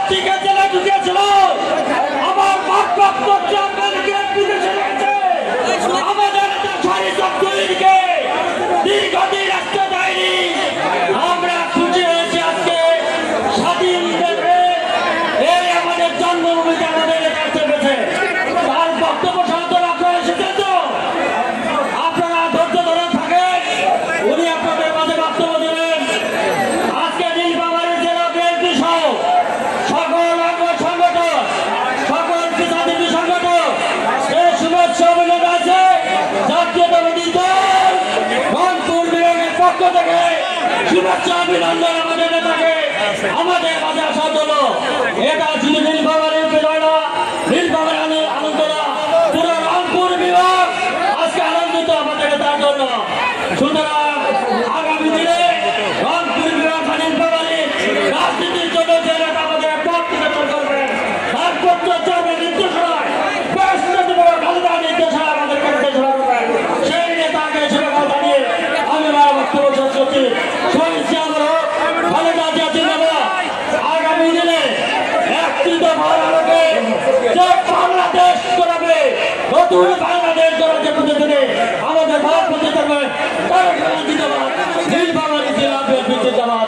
টিকে জেলে ঢুকেছিল আমার ভারপ্রাপ্ত চেয়ারম্যানকে বিদেশে রেখেছে আমাদের দেশের সবগুলিকে দীর্ঘদিন রাখতে দেয়নি। আমরা খুশি হয়েছি আজকে স্বাধীন দেশে এই আমাদের জন্মভূমিতে আমাদের কাছে পেয়েছে। তার বক্তব্য সাথে আপনারা এসেছেন তো আপনারা ধৈর্য ধরে থাকেন, উনি আপনাদের মাঝে বক্তব্য দেবেন। আজকে নীলফামারী জেলা বিএনপি সহ সকল অঙ্গ সংগঠন সকল পেশাজীবী সংগঠন এই শুভেচ্ছা অভিনন্দন আছে জাতীয়তাবাদী দল রংপুর বিভাগের পক্ষ থেকে শুভেচ্ছা অভিনন্দন আমাদের নেতাকে আমাদের মাঝে আসার জন্য। এটা শুধু নীলফামারীর বিষয় না, নীলফামারী আনন্দ না, পুরো রংপুর বিভাগ আজকে আনন্দিত আমাদের নেতার জন্য। সুতরাং আগামী দিনে রংপুর বিভাগ নীলফামারী রাজনীতির জন্য যে নেতা আমাদের পথ নির্ধারণ করবেন তার পত্র চলবে নির্দেশনায় বেশ খালেদা নির্দেশনা আমাদেরকে নির্দেশনা করবেন। সেই নেতাকে শুভেচ্ছা জানিয়ে আমি আমার বক্তব্য শেষ করছি। শহীদ আমরা খালেদা জিয়া জিন্দাবাদ। আগামী দিনে একটি দফার আলোকে যে বাংলাদেশ গড়াবে, নতুন বাংলাদেশ গড়াতে প্রতিদিনে আমাদের ভারত প্রতিষ্ঠা করবে। নীলফামারী জেলা বিএনপি জিন্দাবাদ।